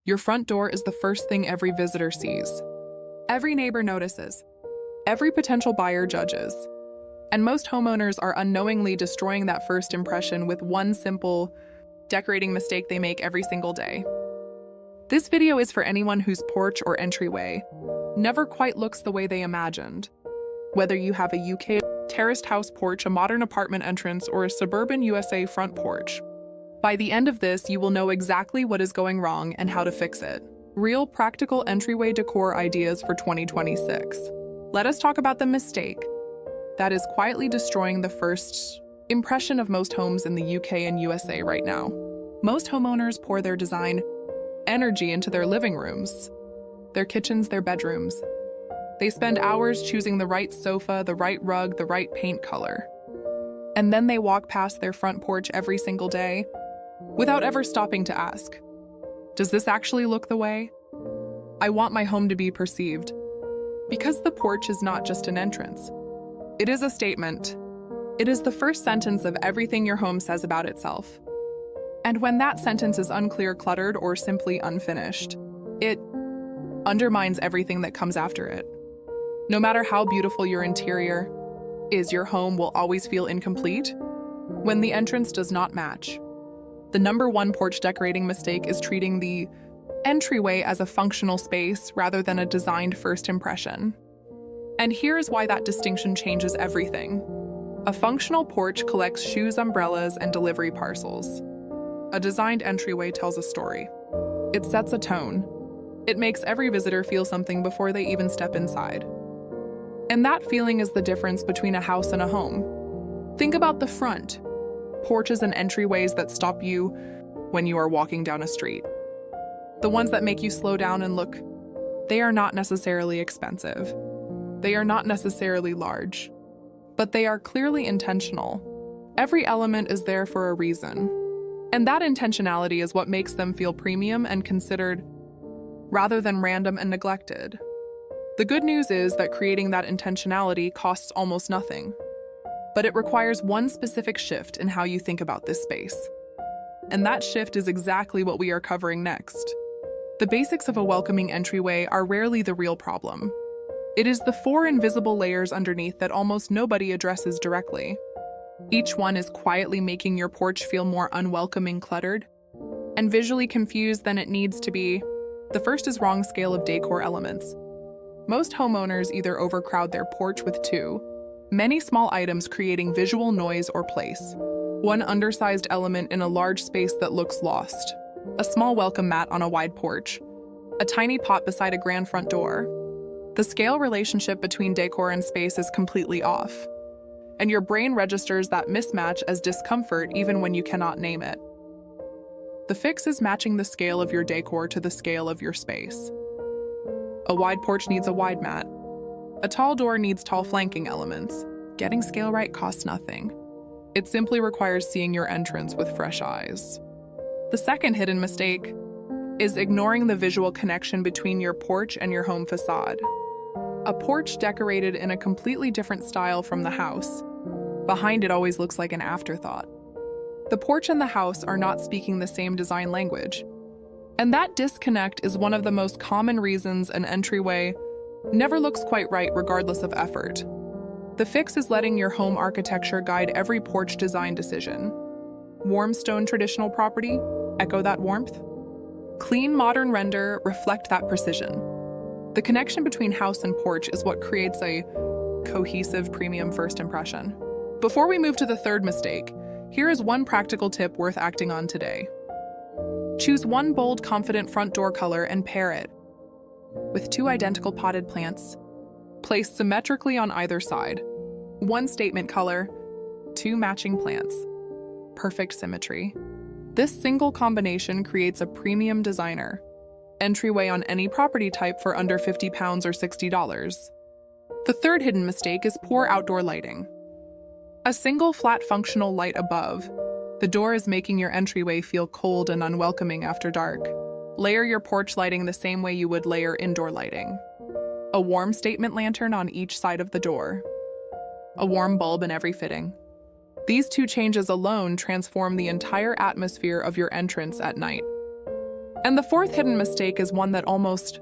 Your front door is the first thing every visitor sees. Every neighbor notices. Every potential buyer judges. And most homeowners are unknowingly destroying that first impression with one simple decorating mistake they make every single day. This video is for anyone whose porch or entryway never quite looks the way they imagined. Whether you have a UK terraced house porch, a modern apartment entrance, or a suburban USA front porch, by the end of this, you will know exactly what is going wrong and how to fix it. Real practical entryway decor ideas for 2026. Let us talk about the mistake that is quietly destroying the first impression of most homes in the UK and USA right now. Most homeowners pour their design energy into their living rooms, their kitchens, their bedrooms. They spend hours choosing the right sofa, the right rug, the right paint color. And then they walk past their front porch every single day without ever stopping to ask, does this actually look the way I want my home to be perceived? Because the porch is not just an entrance. It is a statement. It is the first sentence of everything your home says about itself. And when that sentence is unclear, cluttered, or simply unfinished, it undermines everything that comes after it. No matter how beautiful your interior is, your home will always feel incomplete when the entrance does not match. The number one porch decorating mistake is treating the entryway as a functional space rather than a designed first impression. And here is why that distinction changes everything. A functional porch collects shoes, umbrellas, and delivery parcels. A designed entryway tells a story. It sets a tone. It makes every visitor feel something before they even step inside. And that feeling is the difference between a house and a home. Think about the front. Porches and entryways that stop you when you are walking down a street. The ones that make you slow down and look. They are not necessarily expensive. They are not necessarily large. But they are clearly intentional. Every element is there for a reason. And that intentionality is what makes them feel premium and considered, rather than random and neglected. The good news is that creating that intentionality costs almost nothing. But it requires one specific shift in how you think about this space. And that shift is exactly what we are covering next. The basics of a welcoming entryway are rarely the real problem. It is the four invisible layers underneath that almost nobody addresses directly. Each one is quietly making your porch feel more unwelcoming, cluttered, and visually confused than it needs to be. The first is wrong scale of decor elements. Most homeowners either overcrowd their porch with too many small items, creating visual noise, or place one undersized element in a large space that looks lost. A small welcome mat on a wide porch. A tiny pot beside a grand front door. The scale relationship between decor and space is completely off. And your brain registers that mismatch as discomfort even when you cannot name it. The fix is matching the scale of your decor to the scale of your space. A wide porch needs a wide mat. A tall door needs tall flanking elements. Getting scale right costs nothing. It simply requires seeing your entrance with fresh eyes. The second hidden mistake is ignoring the visual connection between your porch and your home facade. A porch decorated in a completely different style from the house. Behind it always looks like an afterthought. The porch and the house are not speaking the same design language. And that disconnect is one of the most common reasons an entryway never looks quite right regardless of effort. The fix is letting your home architecture guide every porch design decision. Warm stone traditional property, echo that warmth. Clean modern render, reflect that precision. The connection between house and porch is what creates a cohesive premium first impression. Before we move to the third mistake, here is one practical tip worth acting on today. Choose one bold, confident front door color and pair it with two identical potted plants, placed symmetrically on either side. One statement color, two matching plants. Perfect symmetry. This single combination creates a premium designer entryway on any property type for under £50 or $60. The third hidden mistake is poor outdoor lighting. A single flat functional light above the door is making your entryway feel cold and unwelcoming after dark. Layer your porch lighting the same way you would layer indoor lighting. A warm statement lantern on each side of the door. A warm bulb in every fitting. These two changes alone transform the entire atmosphere of your entrance at night. And the fourth hidden mistake is one that almost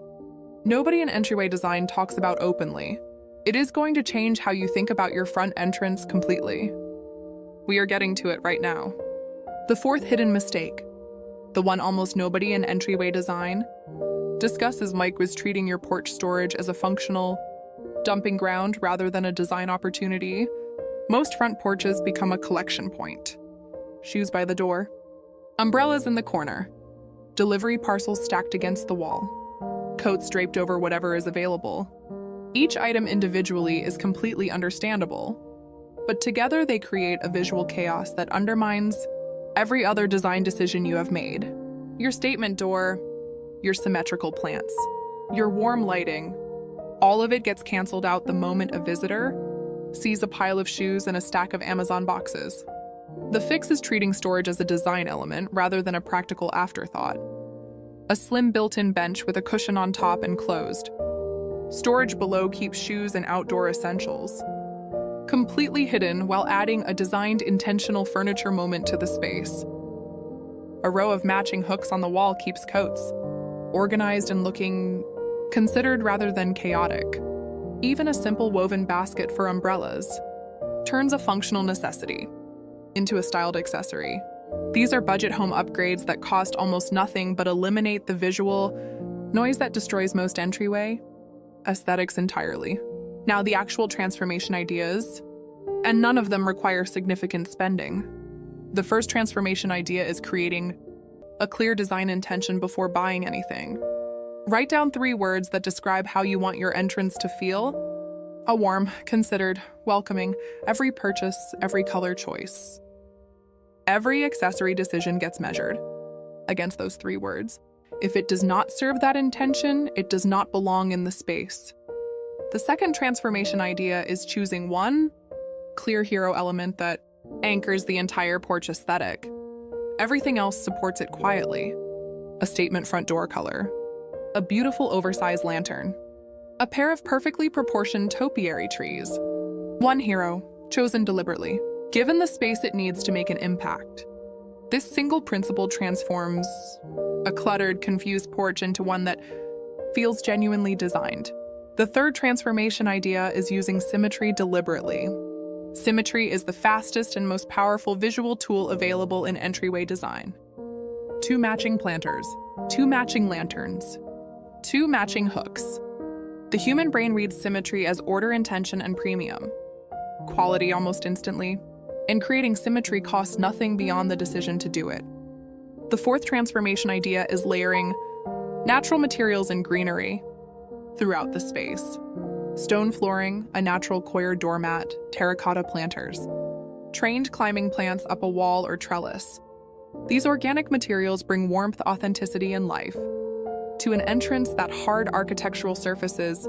nobody in entryway design talks about openly. It is going to change how you think about your front entrance completely. We are getting to it right now. The fourth hidden mistake, the one almost nobody in entryway design discusses, Mike, was treating your porch storage as a functional dumping ground rather than a design opportunity. Most front porches become a collection point. Shoes by the door, umbrellas in the corner, delivery parcels stacked against the wall, coats draped over whatever is available. Each item individually is completely understandable, but together they create a visual chaos that undermines every other design decision you have made. Your statement door, your symmetrical plants, your warm lighting, all of it gets canceled out the moment a visitor sees a pile of shoes and a stack of Amazon boxes. The fix is treating storage as a design element rather than a practical afterthought. A slim built-in bench with a cushion on top and closed. Storage below keeps shoes and outdoor essentials completely hidden while adding a designed intentional furniture moment to the space. A row of matching hooks on the wall keeps coats organized and looking considered rather than chaotic. Even a simple woven basket for umbrellas turns a functional necessity into a styled accessory. These are budget home upgrades that cost almost nothing but eliminate the visual noise that destroys most entryway aesthetics entirely. Now, the actual transformation ideas, and none of them require significant spending. The first transformation idea is creating a clear design intention before buying anything. Write down 3 words that describe how you want your entrance to feel. A warm, considered, welcoming, every purchase, every color choice. Every accessory decision gets measured against those 3 words. If it does not serve that intention, it does not belong in the space. The second transformation idea is choosing one clear hero element that anchors the entire porch aesthetic. Everything else supports it quietly. A statement front door color, a beautiful oversized lantern, a pair of perfectly proportioned topiary trees. One hero, chosen deliberately, given the space it needs to make an impact. This single principle transforms a cluttered, confused porch into one that feels genuinely designed. The third transformation idea is using symmetry deliberately. Symmetry is the fastest and most powerful visual tool available in entryway design. 2 matching planters, 2 matching lanterns, 2 matching hooks. The human brain reads symmetry as order, intention, and premium. Quality almost instantly. And creating symmetry costs nothing beyond the decision to do it. The fourth transformation idea is layering natural materials and greenery throughout the space. Stone flooring, a natural coir doormat, terracotta planters, trained climbing plants up a wall or trellis. These organic materials bring warmth, authenticity, and life to an entrance that hard architectural surfaces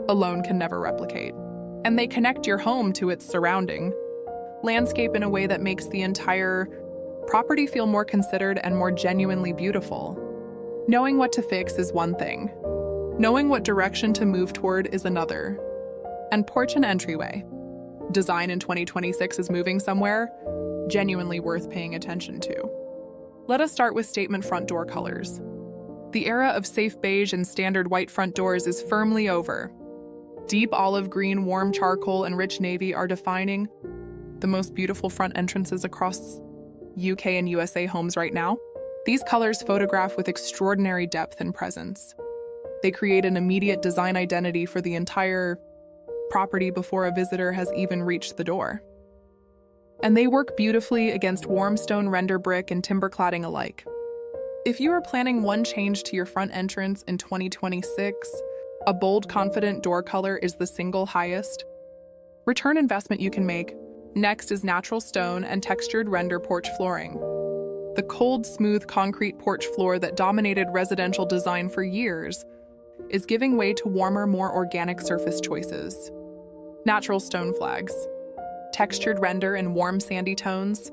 alone can never replicate. And they connect your home to its surrounding landscape in a way that makes the entire property feel more considered and more genuinely beautiful. Knowing what to fix is one thing. Knowing what direction to move toward is another. And Porch and Entryway design in 2026 is moving somewhere genuinely worth paying attention to. Let us start with statement front door colors. The era of safe beige and standard white front doors is firmly over. Deep olive green, warm charcoal, and rich navy are defining the most beautiful front entrances across UK and USA homes right now. These colors photograph with extraordinary depth and presence. They create an immediate design identity for the entire property before a visitor has even reached the door. And they work beautifully against warm stone render brick and timber cladding alike. If you are planning one change to your front entrance in 2026, a bold, confident door color is the single highest return investment you can make. Next is natural stone and textured render porch flooring. The cold, smooth concrete porch floor that dominated residential design for years is giving way to warmer, more organic surface choices. Natural stone flags, textured render in warm sandy tones,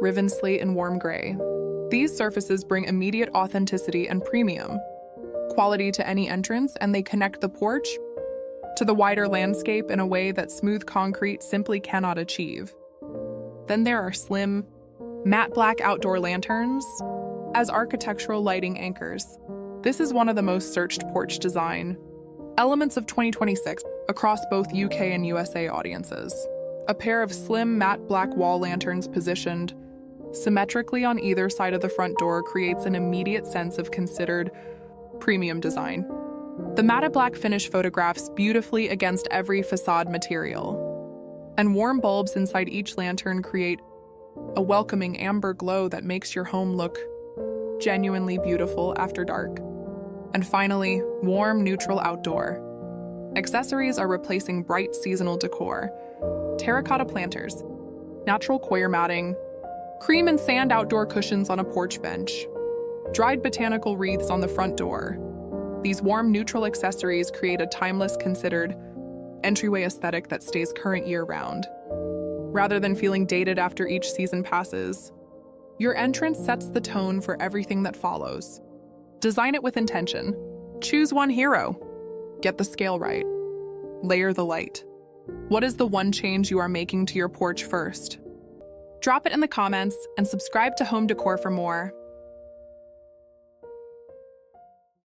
riven slate in warm gray. These surfaces bring immediate authenticity and premium quality to any entrance, and they connect the porch to the wider landscape in a way that smooth concrete simply cannot achieve. Then there are slim, matte black outdoor lanterns, as architectural lighting anchors. This is one of the most searched porch design elements of 2026 across both UK and USA audiences. A pair of slim matte black wall lanterns positioned symmetrically on either side of the front door creates an immediate sense of considered premium design. The matte black finish photographs beautifully against every facade material, and warm bulbs inside each lantern create a welcoming amber glow that makes your home look genuinely beautiful after dark. And finally, warm, neutral outdoor. Accessories are replacing bright seasonal decor. Terracotta planters, natural coir matting, cream and sand outdoor cushions on a porch bench, dried botanical wreaths on the front door. These warm, neutral accessories create a timeless, considered entryway aesthetic that stays current year-round. Rather than feeling dated after each season passes, your entrance sets the tone for everything that follows. Design it with intention. Choose one hero. Get the scale right. Layer the light. What is the one change you are making to your porch first? Drop it in the comments and subscribe to Home Decor for more.